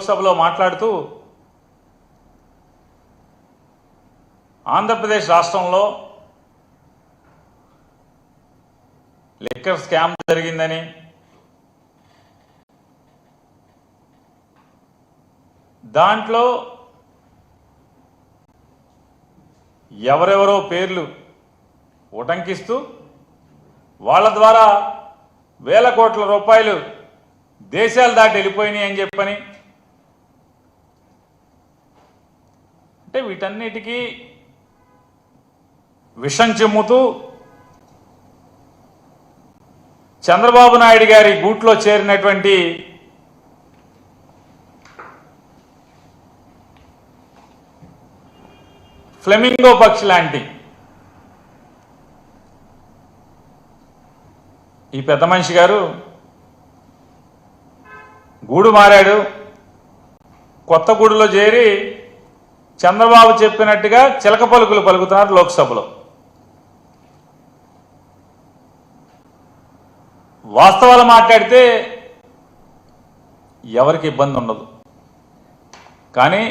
లోక్సభలో మాట్లాడుతూ ఆంధ్రప్రదేశ్ రాష్ట్రంలో లిక్కర్ స్కామ్ జరిగిందని, దాంట్లో ఎవరెవరో పేర్లు ఉటంకిస్తూ వాళ్ళ ద్వారా వేల కోట్ల రూపాయలు దేశాలు దాటి వెళ్ళిపోయినాయి అని చెప్పని, అంటే వీటన్నిటికీ విషం చిమ్ముతూ చంద్రబాబు నాయుడు గారి గూట్లో చేరినటువంటి ఫ్లెమింగో పక్షి లాంటి ఈ పెద్ద మనిషి గారు గూడు మారాడు. కొత్త గూడులో చేరి చంద్రబాబు చెప్పినట్టుగా చిలక పలుకులు పలుకుతున్నారు లోక్సభలో. వాస్తవాలు మాట్లాడితే ఎవరికి ఇబ్బంది ఉండదు, కానీ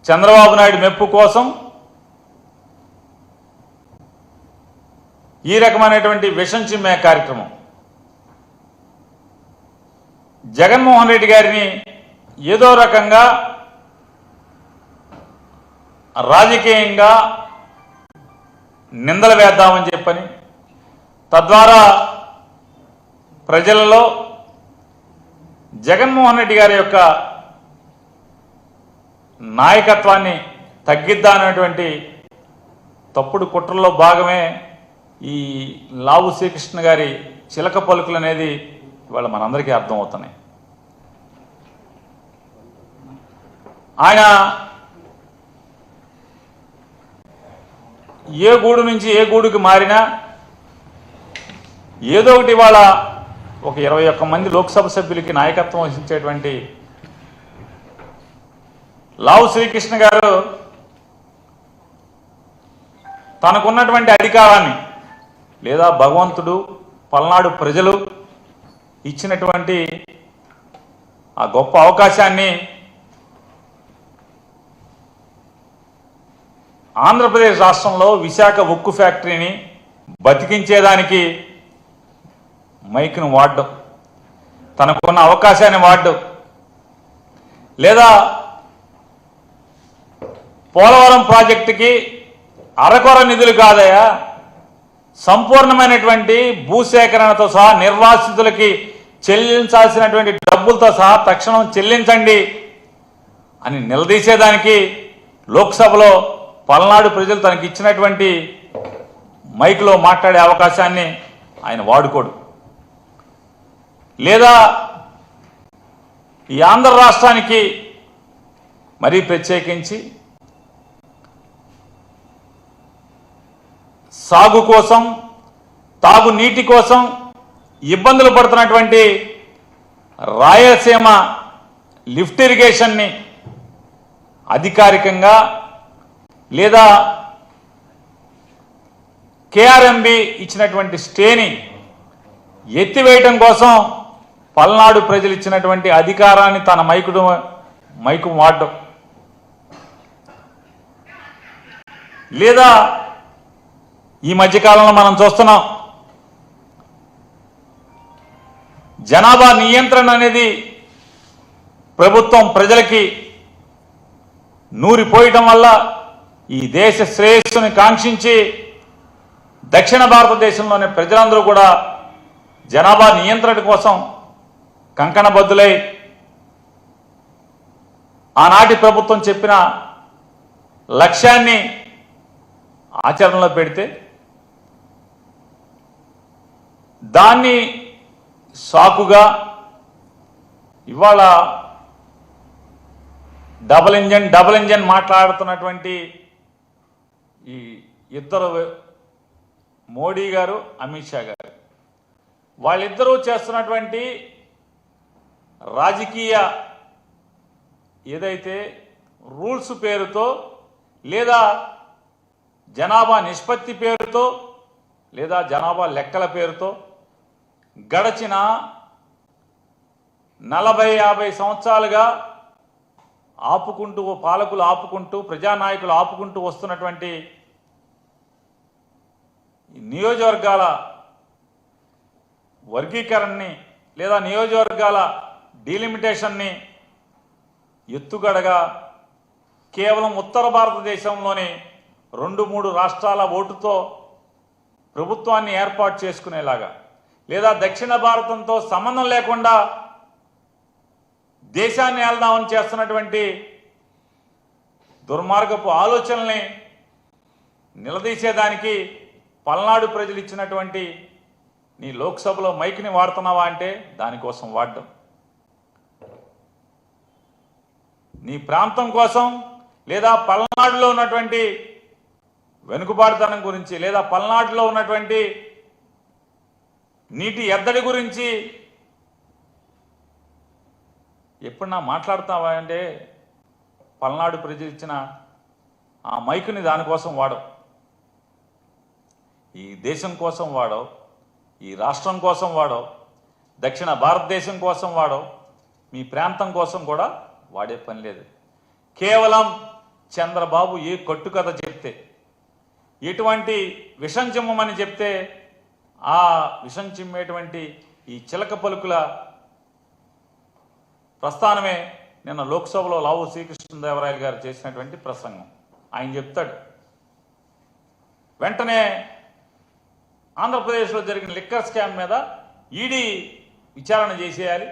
చంద్రబాబు నాయుడు మెప్పు కోసం ఈ రకమైనటువంటి విషం చిమ్మే కార్యక్రమం జగన్మోహన్ రెడ్డి గారిని ఏదో రకంగా రాజకీయంగా నిందలు వేద్దామని చెప్పని, తద్వారా ప్రజలలో జగన్మోహన్ రెడ్డి గారి యొక్క నాయకత్వాన్ని తగ్గిద్దామనేటువంటి తప్పుడు కుట్రలో భాగమే ఈ లావు శ్రీకృష్ణ గారి చిలక పలుకులు అనేది ఇవాళ మనందరికీ అర్థమవుతున్నాయి. ఆయన ఏ గూడు నుంచి ఏ గూడుకి మారినా ఏదో ఒకటి ఇవాళ ఒక 21 మంది లోక్సభ సభ్యులకి నాయకత్వం వహించేటువంటి లావు శ్రీకృష్ణ గారు తనకున్నటువంటి అధికారాన్ని లేదా భగవంతుడు పల్నాడు ప్రజలు ఇచ్చినటువంటి ఆ గొప్ప అవకాశాన్ని ఆంధ్రప్రదేశ్ రాష్ట్రంలో విశాఖ ఉక్కు ఫ్యాక్టరీని బతికించేదానికి మైక్ను వాడడం, తనకున్న అవకాశాన్ని వాడడం, లేదా పోలవరం ప్రాజెక్టుకి అరకొర నిధులు కాదయా, సంపూర్ణమైనటువంటి భూసేకరణతో సహా నిర్వాసితులకి చెల్లించాల్సినటువంటి డబ్బులతో సహా తక్షణం చెల్లించండి అని నిలదీసేదానికి లోక్సభలో పల్నాడు ప్రజలు తనకి ఇచ్చినటువంటి మైక్లో మాట్లాడే అవకాశాన్ని ఆయన వాడుకోడు. లేదా ఈ ఆంధ్ర రాష్ట్రానికి మరీ ప్రత్యేకించి సాగు కోసం, తాగునీటి కోసం ఇబ్బందులు పడుతున్నటువంటి రాయలసీమ లిఫ్ట్ ఇరిగేషన్ని అధికారికంగా లేదా కేఆర్ఎంబి ఇచ్చినటువంటి స్టేని ఎత్తివేయటం కోసం పల్నాడు ప్రజలు ఇచ్చినటువంటి అధికారాన్ని తన మైకు వాడడం, లేదా ఈ మధ్యకాలంలో మనం చూస్తున్నాం జనాభా నియంత్రణ అనేది ప్రభుత్వం ప్రజలకి నూరిపోయటం వల్ల ఈ దేశ శ్రేయస్సుని కాంక్షించి దక్షిణ భారతదేశంలోని ప్రజలందరూ కూడా జనాభా నియంత్రణ కోసం కంకణబద్దులై ఆనాటి ప్రభుత్వం చెప్పిన లక్ష్యాన్ని ఆచరణలో పెడితే దాన్ని సాకుగా ఇవాళ డబుల్ ఇంజన్ మాట్లాడుతున్నటువంటి ఈ ఇద్దరు మోడీ గారు, అమిత్ షా గారు, వాళ్ళిద్దరూ చేస్తున్నటువంటి రాజకీయ ఏదైతే రూల్స్ పేరుతో లేదా జనాభా నిష్పత్తి పేరుతో లేదా జనాభా లెక్కల పేరుతో గడచిన 40-50 సంవత్సరాలుగా పాలకులు ఆపుకుంటూ ప్రజానాయకులు ఆపుకుంటూ వస్తున్నటువంటి నియోజకవర్గాల వర్గీకరణని లేదా నియోజకవర్గాల డీలిమిటేషన్ని ఎత్తుగడగా కేవలం ఉత్తర భారతదేశంలోని 2-3 రాష్ట్రాల ఓటుతో ప్రభుత్వాన్ని ఏర్పాటు చేసుకునేలాగా లేదా దక్షిణ భారతంతో సంబంధం లేకుండా దేశాన్ని ఏల్దామని చేస్తున్నటువంటి దుర్మార్గపు ఆలోచనల్ని నిలదీసేదానికి పల్నాడు ప్రజలు ఇచ్చినటువంటి నీ లోక్సభలో మైక్ని వాడుతున్నావా అంటే దానికోసం వాడడం, నీ ప్రాంతం కోసం లేదా పల్నాడులో ఉన్నటువంటి వెనుకబాటుతనం గురించి లేదా పల్నాడులో ఉన్నటువంటి నీటి ఎద్దడి గురించి ఎప్పుడన్నా మాట్లాడతావా అంటే పల్నాడు ప్రజలు ఇచ్చిన ఆ మైకుని దానికోసం వాడవు, ఈ దేశం కోసం వాడవు, ఈ రాష్ట్రం కోసం వాడవు, దక్షిణ భారతదేశం కోసం వాడవు, మీ ప్రాంతం కోసం కూడా వాడే పని లేదు. కేవలం చంద్రబాబు ఏ కట్టుకథ చెప్తే, ఎటువంటి విషం చిమ్మమని చెప్తే ఆ విషం చిమ్మేటువంటి ఈ చిలక పలుకుల ప్రస్థానమే నిన్న లోక్సభలో లావు శ్రీకృష్ణదేవరాయలు గారు చేసినటువంటి ప్రసంగం. ఆయన చెప్తాడు, వెంటనే ఆంధ్రప్రదేశ్లో జరిగిన లిక్కర్ స్కామ్ మీద ఈడీ విచారణ చేసేయాలి,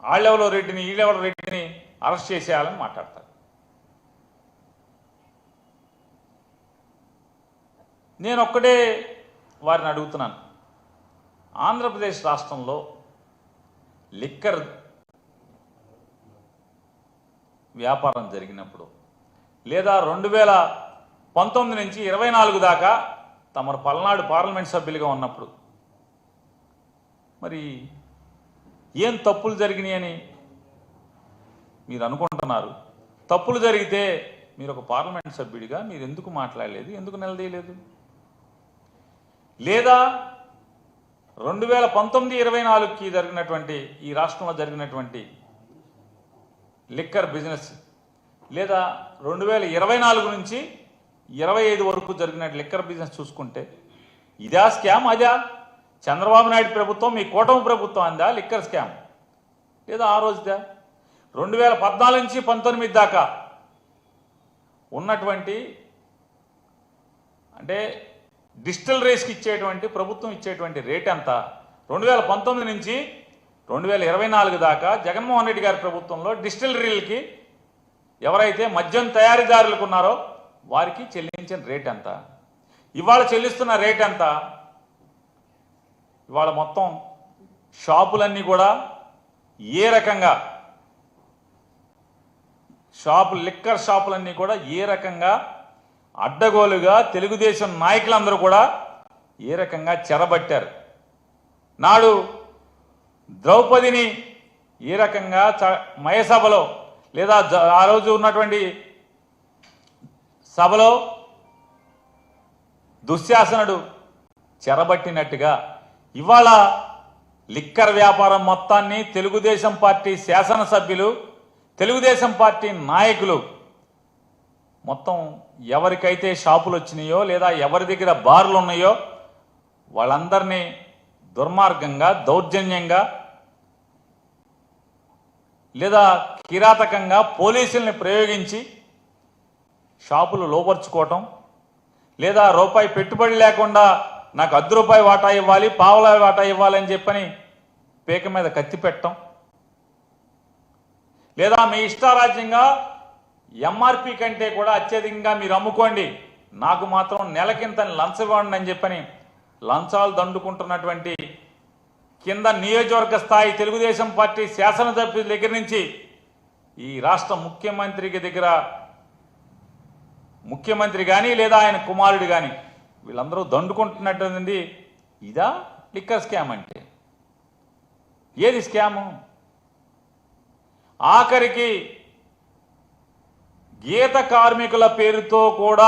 ఆళ్ళెవరో రెడ్డిని ఈళ్ళెవరో రెడ్డిని అరెస్ట్ చేసేయాలని మాట్లాడతారు. నేను ఒక్కడే వారిని అడుగుతున్నాను, ఆంధ్రప్రదేశ్ రాష్ట్రంలో లిక్కర్ వ్యాపారం జరిగినప్పుడు లేదా 2019 నుంచి 24 దాకా తమరు పల్నాడు పార్లమెంట్ సభ్యులుగా ఉన్నప్పుడు మరి ఏం తప్పులు జరిగినాయని మీరు అనుకుంటున్నారు? తప్పులు జరిగితే మీరు ఒక పార్లమెంట్ సభ్యుడిగా మీరు ఎందుకు మాట్లాడలేదు, ఎందుకు నిలదీయలేదు? లేదా 2019-24కి జరిగినటువంటి ఈ రాష్ట్రంలో జరిగినటువంటి లిక్కర్ బిజినెస్ లేదా 2024 నుంచి 25 వరకు జరిగిన లిక్కర్ బిజినెస్ చూసుకుంటే ఇదా స్కామ్? అదా చంద్రబాబు నాయుడు ప్రభుత్వం, మీ కూటమి ప్రభుత్వం అందా లిక్కర్ స్కామ్? లేదా ఆ రోజుదా? 2014 నుంచి 19 దాకా ఉన్నటువంటి అంటే డిస్టిలరీస్కి ఇచ్చేటువంటి ప్రభుత్వం ఇచ్చేటువంటి రేట్ ఎంత? 2019 నుంచి 2024 దాకా జగన్మోహన్ రెడ్డి గారి ప్రభుత్వంలో డిస్టిలరీలకి ఎవరైతే మద్యం తయారీదారులకు ఉన్నారో వారికి చెల్లించిన రేట్ ఎంత? ఇవాళ చెల్లిస్తున్న రేట్ ఎంత? ఇవాళ మొత్తం షాపులన్నీ కూడా ఏ రకంగా లిక్కర్ షాపులన్నీ కూడా ఏ రకంగా అడ్డగోలుగా తెలుగుదేశం నాయకులందరూ కూడా ఏ రకంగా చెరబట్టారు. నాడు ద్రౌపదిని ఏ రకంగా మయసభలో లేదా ఆ రోజు ఉన్నటువంటి సభలో దుశ్శాసనుడు చెరబట్టినట్టుగా ఇవాళ లిక్కర్ వ్యాపారం మొత్తాన్ని తెలుగుదేశం పార్టీ శాసనసభ్యులు, తెలుగుదేశం పార్టీ నాయకులు మొత్తం ఎవరికైతే షాపులు వచ్చినాయో లేదా ఎవరి దగ్గర బార్లు ఉన్నాయో వాళ్ళందరినీ దుర్మార్గంగా, దౌర్జన్యంగా లేదా కిరాతకంగా పోలీసుల్ని ప్రయోగించి షాపులు లోపరుచుకోవటం లేదా రూపాయి పెట్టుబడి లేకుండా నాకు ₹10 వాటా ఇవ్వాలి, పావలా వాటా ఇవ్వాలని చెప్పని పేక మీద కత్తి పెట్టడం లేదా మీ ఇష్టారాజ్యంగా ఎంఆర్పి కంటే కూడా అత్యధికంగా మీరు అమ్ముకోండి, నాకు మాత్రం నెలకింత లంచం ఇవ్వండి అని చెప్పని లంచాలు దండుకుంటున్నటువంటి కింద నియోజకవర్గ స్థాయి తెలుగుదేశం పార్టీ శాసనసభ్యుల దగ్గర నుంచి ఈ రాష్ట్ర ముఖ్యమంత్రి కానీ లేదా ఆయన కుమారుడు కానీ వీళ్ళందరూ దండుకుంటున్నటువంటి ఇదా లిక్కర్ స్కామ్ అంటే? ఏది స్కాము? ఆఖరికి గీత కార్మికుల పేరుతో కూడా